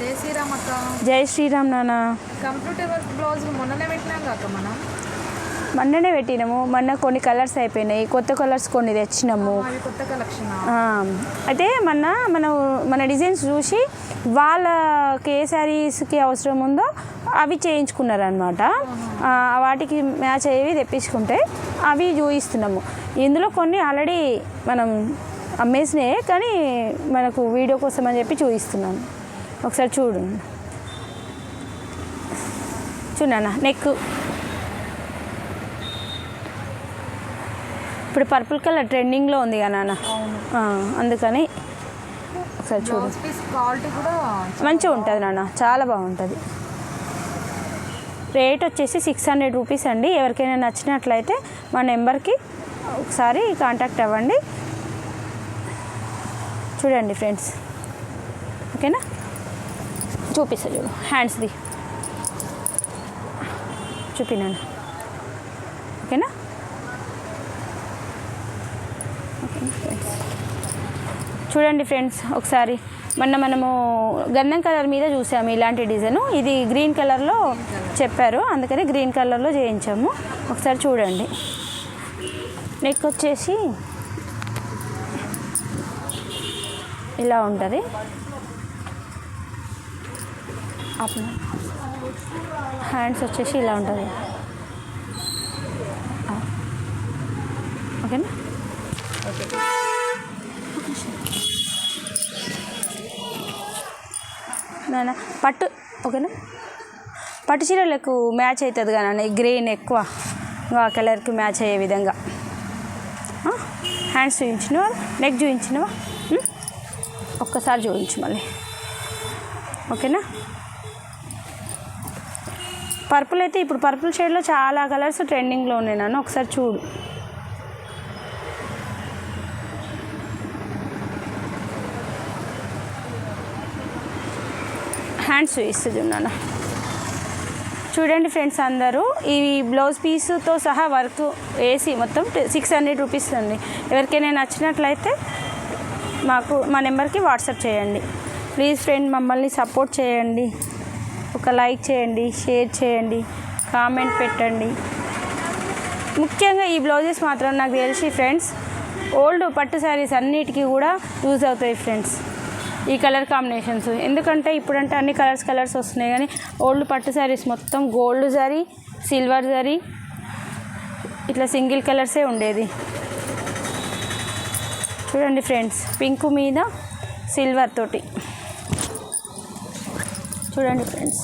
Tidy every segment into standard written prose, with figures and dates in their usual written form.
జై శ్రీరామ్ అక్క. జై శ్రీరామ్ నాన్న. కంప్యూటర్ వర్క్ బ్లౌజ్ మొన్ననే పెట్టినాం అక్క. మొన్ననే పెట్టినాము. మొన్న కొన్ని కలర్స్ అయిపోయినాయి, కొత్త కలర్స్ కొన్ని తెచ్చినాము. కొత్త కలెక్షన్ అయితే మన డిజైన్స్ చూసి వాళ్ళకి ఏ శారీస్కి అవసరం ఉందో అవి చేయించుకున్నారనమాట. వాటికి మ్యాచ్ అయ్యేవి తెప్పించుకుంటే అవి చూపిస్తున్నాము. ఇందులో కొన్ని ఆల్రెడీ మనం అమ్మేసినాయి, కానీ మనకు వీడియో కోసం అని చెప్పి చూపిస్తున్నాను. ఒకసారి చూడండి. చూడన్నా, నెక్ ఇప్పుడు పర్పుల్ కలర్ ట్రెండింగ్లో ఉంది కదా నాన్న, అందుకని ఒకసారి చూడు. క్వాలిటీ కూడా మంచిగా ఉంటుంది నాన్న, చాలా బాగుంటుంది. రేట్ వచ్చేసి 600 రూపీస్ అండి. ఎవరికైనా నచ్చినట్లయితే మా నెంబర్కి ఒకసారి కాంటాక్ట్ అవ్వండి. చూడండి ఫ్రెండ్స్, ఓకేనా? చూపిస్తా చూడు, హ్యాండ్స్ది చూపినాను, ఓకేనా? చూడండి ఫ్రెండ్స్, ఒకసారి మనము గంధం కలర్ మీద చూసాము ఇలాంటి డిజైను. ఇది గ్రీన్ కలర్లో చెప్పారు, అందుకని గ్రీన్ కలర్లో చేయించాము. ఒకసారి చూడండి. నెక్ వచ్చేసి ఇలా ఉంటుంది. హ్యాండ్స్ వచ్చేసి ఇలా ఉంటుంది, ఓకేనా? ఓకే. నాన్న పట్టు, ఓకేనా? పట్టు చీరలకు మ్యాచ్ అవుతుంది కానీ గ్రీన్ ఎక్కువ ఆ కలర్కి మ్యాచ్ అయ్యే విధంగా. హ్యాండ్స్ చూపించినవా, నెక్ చూపించినవా? ఒక్కసారి చూపించు మళ్ళీ, ఓకేనా? పర్పుల్ అయితే ఇప్పుడు పర్పుల్ షేడ్లో చాలా కలర్స్ ట్రెండింగ్లో ఉన్నాయి నాన్న, ఒకసారి చూడు. హ్యాండ్స్ చూపిస్తుంది నాన్న. చూడండి ఫ్రెండ్స్, అందరూ ఈ బ్లౌజ్ పీస్తో సహా వర్క్ వేసి మొత్తం 600 రూపీస్ అండి. ఎవరికైనా నచ్చినట్లయితే మా నెంబర్కి వాట్సాప్ చేయండి. ప్లీజ్ ఫ్రెండ్, మమ్మల్ని సపోర్ట్ చేయండి. ఒక లైక్ చేయండి, షేర్ చేయండి, కామెంట్ పెట్టండి. ముఖ్యంగా ఈ బ్లౌజెస్ మాత్రం నాకు తెలిసి ఫ్రెండ్స్ ఓల్డ్ పట్టు శారీస్ అన్నిటికీ కూడా యూజ్ అవుతాయి ఫ్రెండ్స్, ఈ కలర్ కాంబినేషన్స్. ఎందుకంటే ఇప్పుడంటే అన్ని కలర్స్ వస్తున్నాయి, కానీ ఓల్డ్ పట్టు శారీస్ మొత్తం గోల్డ్ జరీ, సిల్వర్ జరీ, ఇట్లా సింగిల్ కలర్సే ఉండేది. చూడండి ఫ్రెండ్స్, పింక్ మీద సిల్వర్ తోటి చూడండి ఫ్రెండ్స్,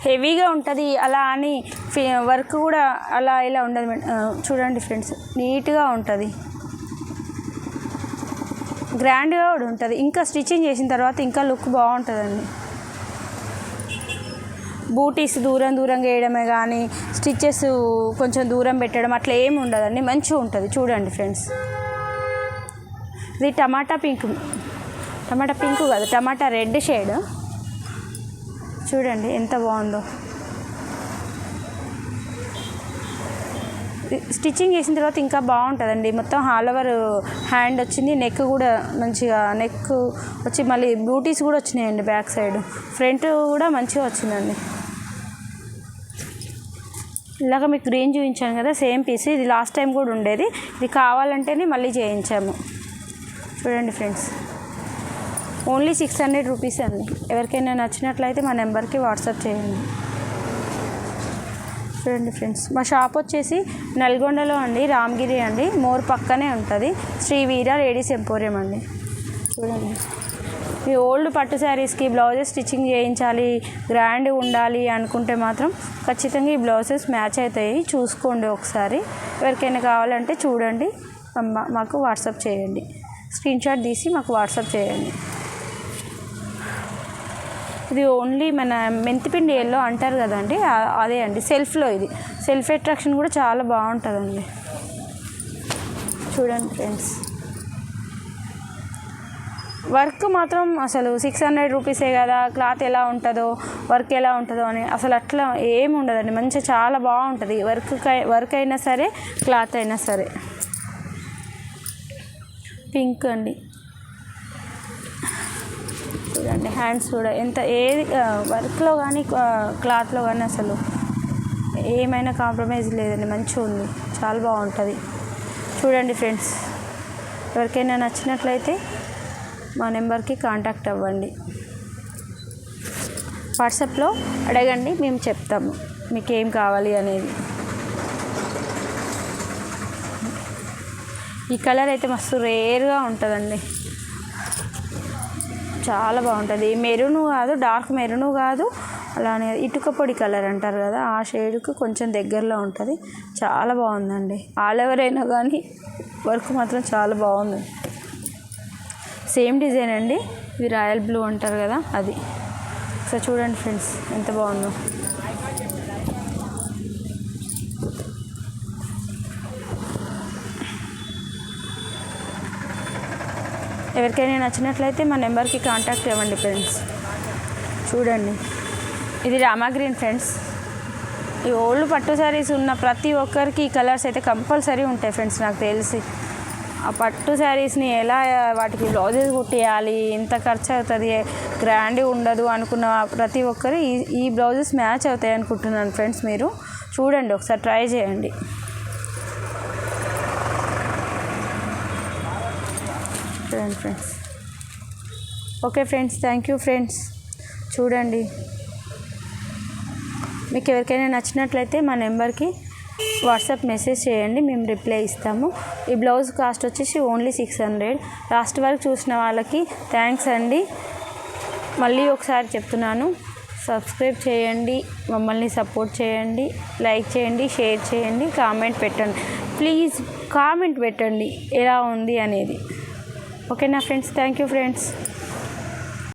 హెవీగా ఉంటుంది. అలా అని వర్క్ కూడా అలా ఇలా ఉండదు. చూడండి ఫ్రెండ్స్, నీట్గా ఉంటుంది, గ్రాండ్గా కూడా ఉంటుంది. ఇంకా స్టిచ్చింగ్ చేసిన తర్వాత ఇంకా లుక్ బాగుంటుందండి. బూటీస్ దూరంగా వేయడమే కానీ స్టిచ్చెస్ కొంచెం దూరం పెట్టడం అట్లా ఏమి ఉండదండి, మంచిగా ఉంటుంది. చూడండి ఫ్రెండ్స్, ఇది టమాటా పింక్ కాదు, టమాటా రెడ్ షేడ్. చూడండి ఎంత బాగుందో. స్టిచ్చింగ్ చేసిన తర్వాత ఇంకా బాగుంటుందండి. మొత్తం ఆల్ ఓవర్ హ్యాండ్ వచ్చింది, నెక్ కూడా మంచిగా నెక్ వచ్చి మళ్ళీ బ్యూటీస్ కూడా వచ్చినాయండి. బ్యాక్ సైడ్ ఫ్రంట్ కూడా మంచిగా వచ్చిందండి. ఇలాగ మీకు గ్రీన్ చూపించాను కదా, సేమ్ పీస్. ఇది లాస్ట్ టైం కూడా ఉండేది, ఇది కావాలంటేనే మళ్ళీ చేయించాము. చూడండి ఫ్రెండ్స్, ఓన్లీ 600 రూపీస్ అండి. ఎవరికైనా నచ్చినట్లయితే మా నెంబర్కి వాట్సాప్ చేయండి. చూడండి ఫ్రెండ్స్, మా షాప్ వచ్చేసి నల్గొండలో అండి, రామగిరి అండి, మోర్ పక్కనే ఉంటుంది. శ్రీ వీర లేడీస్ ఎంపోరియం అండి. చూడండి, ఈ ఓల్డ్ పట్టు శారీస్కి బ్లౌజెస్ స్టిచ్చింగ్ చేయించాలి, గ్రాండ్ ఉండాలి అనుకుంటే మాత్రం ఖచ్చితంగా ఈ బ్లౌజెస్ మ్యాచ్ అవుతాయి. చూసుకోండి ఒకసారి. ఎవరికైనా కావాలంటే చూడండి, మాకు వాట్సాప్ చేయండి. స్క్రీన్ షాట్ తీసి మాకు వాట్సాప్ చేయండి. ఇది ఓన్లీ మన మెంతిపిండి ఎల్లో అంటారు కదండి, అదే అండి. సెల్ఫ్లో ఇది సెల్ఫ్ అట్రాక్షన్ కూడా చాలా బాగుంటుందండి. చూడండి ఫ్రెండ్స్, వర్క్ మాత్రం అసలు 600 రూపీసే కదా, క్లాత్ ఎలా ఉంటుందో వర్క్ ఎలా ఉంటుందో అని అసలు అట్లా ఏమి ఉండదండి. మంచిగా చాలా బాగుంటుంది వర్క్ అయినా సరే, క్లాత్ అయినా సరే. పింక్ అండి, చూడండి హ్యాండ్స్ కూడా ఎంత ఏది వర్క్లో కానీ క్లాత్లో కానీ అసలు ఏమైనా కాంప్రమైజ్ లేదండి, మంచిగా ఉంది, చాలా బాగుంటుంది. చూడండి ఫ్రెండ్స్, ఎవరికైనా నచ్చినట్లయితే మా నెంబర్కి కాంటాక్ట్ అవ్వండి. వాట్సాప్లో అడగండి, మేము చెప్తాము మీకు ఏం కావాలి అనేది. ఈ కలర్ అయితే మస్తు రేర్గా ఉంటుందండి, చాలా బాగుంటుంది. మెరూను కాదు, డార్క్ మెరూను కాదు, అలానే ఇటుక పొడి కలర్ అంటారు కదా, ఆ షేడ్కి కొంచెం దగ్గరలో ఉంటుంది. చాలా బాగుందండి. ఆల్ ఓవర్ అయినా కానీ వర్క్ మాత్రం చాలా బాగుంది. సేమ్ డిజైన్ అండి, ఇది రాయల్ బ్లూ అంటారు కదా అది. సో చూడండి ఫ్రెండ్స్ ఎంత బాగుందో. ఎవరికైనా నచ్చినట్లయితే మా నెంబర్కి కాంటాక్ట్ అవ్వండి ఫ్రెండ్స్. చూడండి, ఇది రామా గ్రీన్ ఫ్రెండ్స్. ఈ ఓల్డ్ పట్టు శారీస్ ఉన్న ప్రతి ఒక్కరికి ఈ కలర్స్ అయితే కంపల్సరీ ఉంటాయి ఫ్రెండ్స్. నాకు తెలిసి ఆ పట్టు శారీస్ని ఎలా వాటికి బ్లౌజెస్ కుట్టేయాలి, ఎంత ఖర్చు అవుతుంది, గ్రాండ్ ఉండదు అనుకున్న ప్రతి ఒక్కరు ఈ బ్లౌజెస్ మ్యాచ్ అవుతాయి అనుకుంటున్నాను ఫ్రెండ్స్. మీరు చూడండి, ఒకసారి ట్రై చేయండి. చూడండి friends. Okay friends, thank you friends. చూడండి, మీకు ఎవరికైనా నచ్చినట్లయితే మా నెంబర్కి వాట్సాప్ మెసేజ్ చేయండి, మేము రిప్లై ఇస్తాము. ఈ బ్లౌజ్ కాస్ట్ వచ్చేసి ఓన్లీ 600. లాస్ట్ వరకు చూసిన వాళ్ళకి థ్యాంక్స్ అండి. మళ్ళీ ఒకసారి చెప్తున్నాను, సబ్స్క్రైబ్ చేయండి, మమ్మల్ని సపోర్ట్ చేయండి, లైక్ చేయండి, షేర్ చేయండి, కామెంట్ పెట్టండి. ప్లీజ్ కామెంట్ పెట్టండి ఎలా ఉంది అనేది. ఓకేనా ఫ్రెండ్స్, థ్యాంక్ యూ ఫ్రెండ్స్.